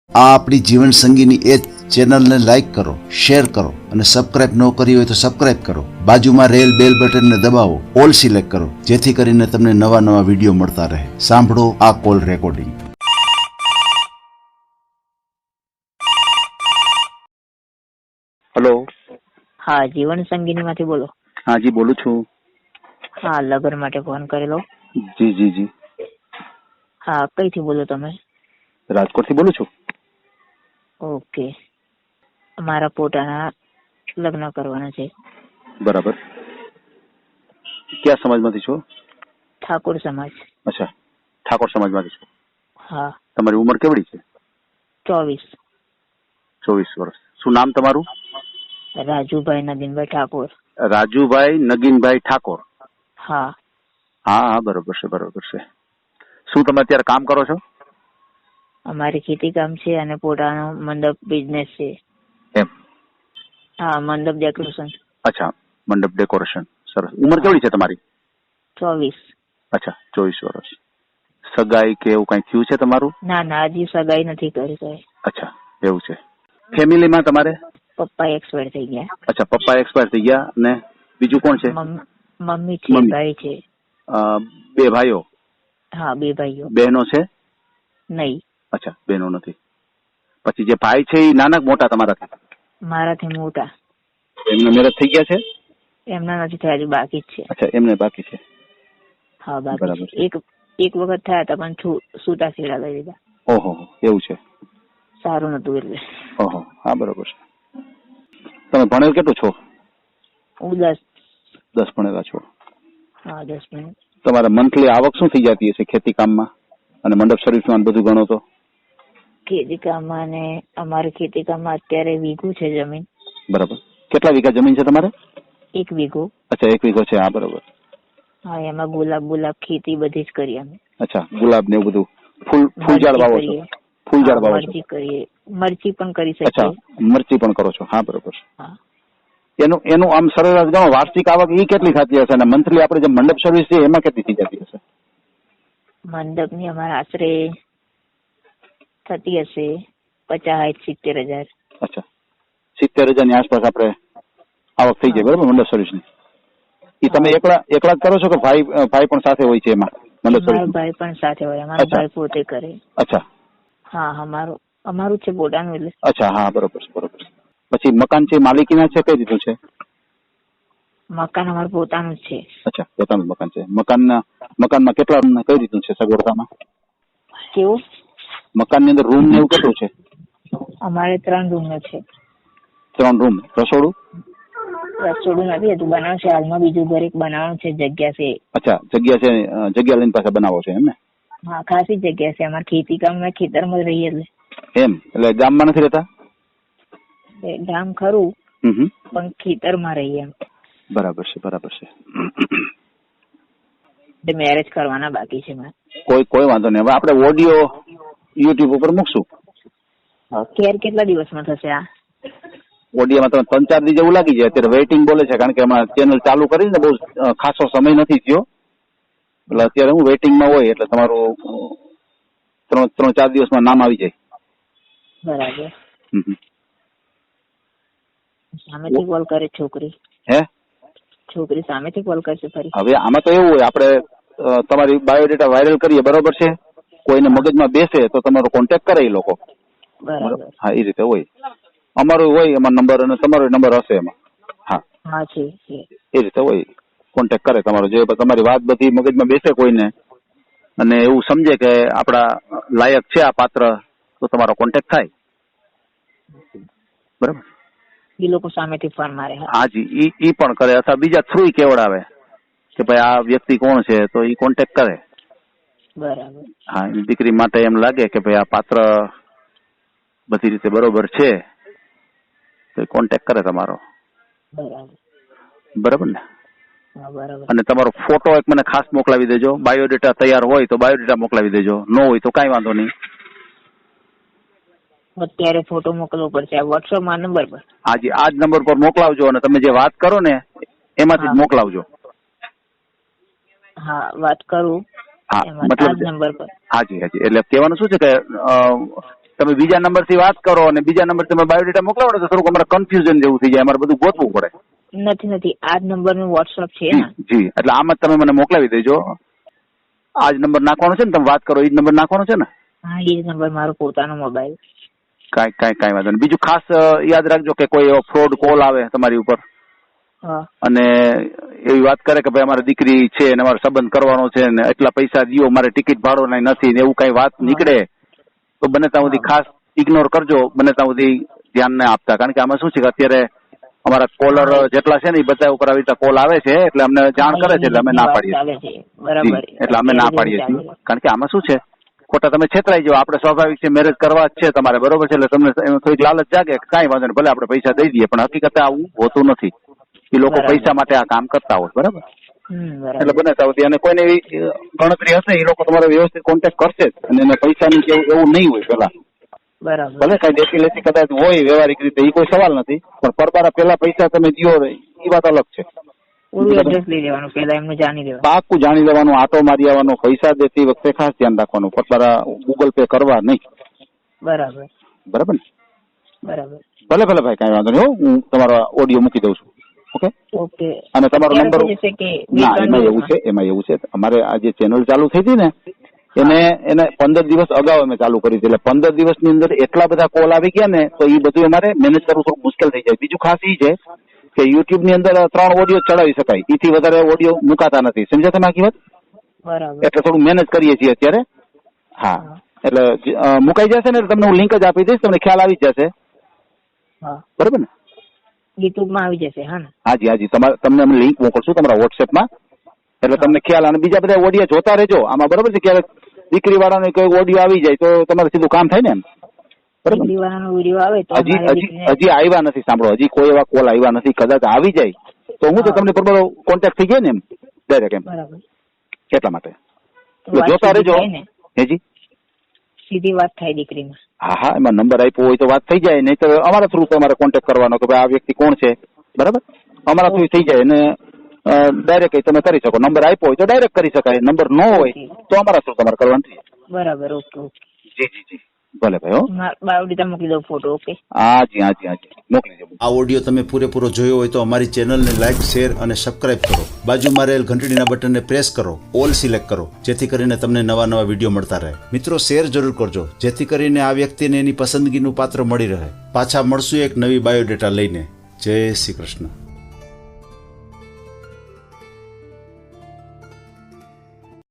આ આપણી જીવન સંગીની એ ચેનલને લાઈક કરો, શેર કરો અને સબસ્ક્રાઇબ ન કરી હોય તો સબસ્ક્રાઇબ કરો. બાજુમાં રહેલ બેલ બટનને દબાવો, ઓલ સિલેક્ટ કરો, જેથી કરીને તમને નવા નવા વિડીયો મળતા રહે. સાંભળો આ કોલ રેકોર્ડિંગ. હેલો. હા, જીવન સંગીની માંથી બોલો. હા જી બોલું છું. હા, લગ્ન માટે ફોન કરેલો. જી જી જી. હા, કઈથી બોલો તમે? રાજકોટથી બોલું છું. ઓકે, મારા પોતાના લગ્ન કરવાના છે. બરાબર. કયા સમાજમાંથી છો? ઠાકોર સમાજ. અચ્છા, ઠાકોર સમાજમાંથી છો. હા. તમારી ઉંમર કેવડી છે? 24. 24 વર્ષ. શું નામ તમારું? રાજુભાઈ નગીનભાઈ ઠાકોર. રાજુભાઈ નગીનભાઈ ઠાકોર. હા. હા હા, બરોબર છે બરોબર છે. શું તમે અત્યારે કામ કરો છો? અમારી ખેતી કામ છે અને પોતાનો મંડપ બિઝનેસ છે. એમ? હા, મંડપ ડેકોરેશન. અચ્છા, મંડપ ડેકોરેશન. સરસ. ઉંમર કેવડી છે તમારી? 24. અચ્છા, 24 વર્ષ. સગાઈ કે એવું કઈ થયું છે તમારું? ના ના, હજી સગાઈ નથી કરી સાહેબ. અચ્છા, એવું છે. ફેમિલીમાં તમારે? પપ્પા એક્સપાયર થઈ ગયા. અચ્છા, પપ્પા એક્સપાયર થઈ ગયા. અને બીજું કોણ છે? મમ્મી છે, ભાઈ છે. બે ભાઈઓ? હા, 2 ભાઈઓ. બહેનો છે? નહીં. અચ્છા, બહેનો નથી. પછી જે ભાઈ છે એ નાના કે મોટા તમારાથી? મારાથી મોટા. એમના મેરેજ થઈ ગયા છે? એમના નથી થયા, હજુ બાકી જ છે. અચ્છા, એમને બાકી છે. હા, બાકી બરાબર છે. એક વખત થયા હતા પણ છૂટા છેડા લઈ લીધા. ઓહો, એવું છે. સારું નતું એટલે. ઓહો, હા બરોબર છે. તમે ભણેલ કેટલું છો? હું 10. 10 ભણેલા છો. હા, 10 મિનિટ. તમારે મંથલી આવક શું થઈ જતી હશે ખેતી કામમાં અને મંડપ સર્વિસમાં બધું ગણો તો? ખેતી કામમાં ને અમારે ખેતી કામમાં અત્યારે વીઘું છે જમીન. બરાબર. કેટલા વીઘા જમીન છે તમારે? 1 વીઘો. અચ્છા, 1 વીઘો છે. હા, બરોબર. હા, એમાં ગુલાબ ખેતી બધી જ કરીએ અમે. અચ્છા, ગુલાબ ને એવું બધું. ફૂલઝાડ વાવો છો? ફૂલઝાડ વાવો છો? મરચી કરીએ. મરચી પણ કરી શકીએ. અચ્છા, મરચી પણ કરો છો. હા, બરોબર. હા. એનું આમ સરેરાશ ગણો વાર્ષિક આવક એ કેટલી થતી હશે અને મંથલી આપણે જે મંડપ સર્વિસ છે એમાં કેટલી થઈ જતી હશે? મંડપની અમારે આશરે થતી હશે 50-70 હજાર. અચ્છા, 70,000 ની આસપાસ આપણે આવક થઈ જાય. બરોબર. મંડપ સર્વિસ ની એ તમે એકલા જ કરો છો કે ભાઈ પણ સાથે હોય છે એમાં મંડપ સર્વિસ? મારો ભાઈ પણ સાથે હોય. અમારો ભાઈ પોતે કરે. અચ્છા. હા, અમારું છે પોતાનું એટલે. અચ્છા, હા બરોબર છે બરોબર છે. પછી મકાન છે માલિકીના છે, કઈ રીતનું છે? મકાન અમારું પોતાનું જ છે. અચ્છા, પોતાનું મકાન છે. મકાનમાં કેટલા કઈ રીતનું છે સગવડતામાં? કેવું? મકાનની અંદર રૂમ ને એવું કેટલું છે? અમારે 3 રૂમ છે. 3 રૂમ. રસોડું? રસોડું નથી હજુ બનાવશે. હાલમાં બીજું ઘર એક બનાવવાનું છે. જગ્યા છે. અચ્છા, જગ્યા છે. જગ્યા લઈને પાછા બનાવો છો એમ ને? હા, ખાસી જગ્યા છે. અમારે ખેતી કામ ખેતરમાં રહીએ એટલે. એમ? એટલે ગામમાં નથી રહેતા? ગામ ખરું પણ ખેતરમાં રહીએ એમ. બરાબર છે બરાબર છે. મેરેજ કરવાના બાકી છે મારે. કોઈ વાંધો નહીં. હવે આપણે ઓડિયો યુટ્યુબ ઉપર મૂકશું. કેટલા દિવસમાં થશે આ? ઓડિયોમાં તમે 3-4 દી જેવું લાગી જાય. અત્યારે વેઇટિંગ બોલે છે કારણ કે હમણાં ચેનલ ચાલુ કરી ને બહુ ખાસો સમય નથી થયો એટલે અત્યારે હું વેઇટિંગમાં હોય એટલે તમારું 3-4 દિવસમાં નામ આવી જાય. બરાબર. સામેથી કોલ કરે છોકરી? હે? છોકરી સામેથી કોલ કરશે ફરી? હવે આમાં તો એવું હોય, આપણે તમારી બાયોડેટા વાયરલ કરીએ બરોબર છે, કોઈને મગજમાં બેસે તો તમારો કોન્ટેક્ટ કરે એ લોકો. બરાબર. હા, એ રીતે હોય. અમારો હોય એમાં નંબર અને તમારો નંબર હશે એમાં. હા હા છે. એ રીતે હોય. કોન્ટેક્ટ કરે તમારો, જે તમારી વાત બધી મગજમાં બેસે કોઈને અને એવું સમજે કે આપણા લાયક છે આ પાત્ર તો તમારો કોન્ટેક્ટ થાય. બરાબર. એ લોકો સામેથી ફોન મારે? હાજી, ઈ પણ કરે અથવા બીજા થ્રુ કેવડાવે કે ભાઈ આ વ્યક્તિ કોણ છે તો ઈ કોન્ટેક્ટ કરે. બરાબર. હા, દીકરી માટે એમ લાગે કે ભાઈ આ પાત્ર બધી રીતે બરોબર છે તો કોન્ટેક્ટ કરે તમારો. બરાબર ને? બરાબર. અને તમારો ફોટો એક મને ખાસ મોકલાવી દેજો. બાયોડેટા તૈયાર હોય તો બાયોડેટા મોકલાવી દેજો, ન હોય તો કાંઈ વાંધો નહીં. અત્યારે ફોટો મોકલવો પડશે આ વોટ્સઅપમાં નંબર પર? હાજી, આ જ નંબર પર મોકલાવજો અને તમે જે વાત કરો ને એમાંથી જ મોકલાવજો. હા, વાત કરું. હા, મતલબ નંબર પર. હાજી. એટલે કહેવાનું શું છે કે તમે બીજા નંબરથી વાત કરો અને બીજા નંબર તમે બાયોડેટા મોકલાવો ને તો થોડુંક અમારે કન્ફ્યુઝન જેવું થઈ જાય, અમારે બધું ગોતવું પડે. નથી આ જ નંબર નું વોટ્સઅપ છે ને? જી, એટલે આમ જ તમે મને મોકલાવી દેજો. આ જ નંબર નાખવાનો છે ને, તમે વાત કરો એ જ નંબર નાખવાનો છે ને? હા, એ જ નંબર મારો પોતાનો મોબાઈલ. કાંઈ વાંધો નહીં. બીજું ખાસ યાદ રાખજો કે કોઈ એવો ફ્રોડ કોલ આવે તમારી ઉપર અને એવી વાત કરે કે ભાઈ અમારી દીકરી છે ને અમારે સંબંધ કરવાનો છે ને એટલા પૈસા દિયો, મારે ટિકિટ ભાડો નથી ને એવું કઈ વાત નીકળે તો બને ત્યાં સુધી ખાસ ઇગ્નોર કરજો, બને ત્યાં સુધી ધ્યાન ના આપતા. કારણ કે આમાં શું છે કે અત્યારે અમારા કોલર જેટલા છે ને એ બધા ઉપર આવી રીતે કોલ આવે છે એટલે અમને જાણ કરે છે એટલે અમે ના પાડીએ છીએ. એટલે અમે ના પાડીએ છીએ. કારણ કે આમાં શું છે, ખોટા તમે છેતરાઈ જાઓ. આપણે સ્વાભાવિક છે, મેરેજ કરવા જ છે તમારે, બરોબર છે, એટલે તમને થોડીક લાલચ જાગે કાંઈ વાંધો નહીં, ભલે આપણે પૈસા દઈ દઈએ, પણ હકીકતે આવું હોતું નથી. એ લોકો પૈસા માટે આ કામ કરતા હોય, બરાબર? એટલે બને ત્યાં સુધી અને કોઈને એવી ગણતરી હશે એ લોકો તમારો વ્યવસ્થિત કોન્ટેક્ટ કરશે જ અને એને પૈસાની એવું નહીં હોય પેલા. ભલે કઈ દેખી લેતી કદાચ હોય વ્યવહારિક રીતે, એ કોઈ સવાલ નથી, પણ પરબારા પેલા પૈસા તમે દો એ વાત અલગ છે. પાકું જાણી લેવાનું, આટો મારી આવવાનો, પૈસા દેતી વખતે ખાસ ધ્યાન રાખવાનું, પરબારા ગૂગલ પે કરવા નહીં. બરાબર ને? ભલે ભાઈ, કઈ વાંધો નહીં. હું તમારો ઓડિયો મૂકી દઉં છું. ઓકે. અને તમારો નંબર ના, એમાં એવું છે અમારે આ જે ચેનલ ચાલુ થઈ હતી ને એને 15 દિવસ અગાઉ અમે ચાલુ કરી હતી, એટલે 15 દિવસની અંદર એટલા બધા કોલ આવી ગયા ને તો એ બધું અમારે મેનેજ કરવું થોડું મુશ્કેલ થઈ જાય. બીજું ખાસ એ છે કે યુટ્યુબ ની અંદર 3 ઓડિયો ચડાવી શકાય, એથી વધારે ઓડિયો મુકાતા નથી. સમજ્યા તમે આખી વાત? એટલે થોડું મેનેજ કરીએ છીએ અત્યારે. હા, એટલે મુકાઈ જશે ને તમને હું લિંક જ આપી દઈશ, તમને ખ્યાલ આવી જશે. બરાબર ને? યુટ્યુબમાં આવી જશે. હાજી, તમને અમે લિંક મોકલશું તમારા વોટ્સએપમાં, એટલે તમને ખ્યાલ. અને બીજા બધા ઓડિયો જોતા રહેજો આમાં, બરોબર છે? ક્યારેક દીકરી વાળાનો કોઈ ઓડિયો આવી જાય તો તમારે સીધું કામ થાય ને એમ. બરાબર? હજી આવ્યા નથી, સાંભળો, હજી કોઈ એવા કોલ આવ્યા નથી. કદાચ આવી જાય તો હું તો તમને બરોબર કોન્ટેક્ટ થઈ જાય ને એમ ડાયરેક્ટ એમ. એટલા માટે જોતા રહેજો. હેજી, સીધી વાત થાય દીકરીમાં. હા, એમાં નંબર આપ્યો હોય તો વાત થઈ જાય, નહીં તો અમારા થ્રુ તમારે કોન્ટેક્ટ કરવાનો કે ભાઈ આ વ્યક્તિ કોણ છે, બરાબર? અમારા થ્રુ થઈ જાય અને ડાયરેક્ટ તમે કરી શકો. નંબર આપ્યો હોય તો ડાયરેક્ટ કરી શકાય, નંબર ન હોય તો અમારા થ્રુ તમારે કરવાનું. બરાબર, ઓકે. જી, ભલે ભાઈ. બાયોડેટા મોકલી દો, ફોટો. ઓકે, હાજી, મોકલી દો. આ ઓડિયો તમે પૂરેપૂરો જોયો હોય તો અમારી ચેનલને લાઈક, શેર અને સબસ્ક્રાઇબ કરો. બાજુમાં રહેલ ઘંટડીના બટનને પ્રેસ કરો, ઓલ સિલેક્ટ કરો, જેથી કરીને તમને નવા વિડીયો મળતા રહે. મિત્રો, શેર જરૂર કરજો, જેથી કરીને આ વ્યક્તિને એની પસંદગીનું પાત્ર મળી રહે. પાછા મળશું એક નવી બાયોડેટા લઈને. જય શ્રી કૃષ્ણ.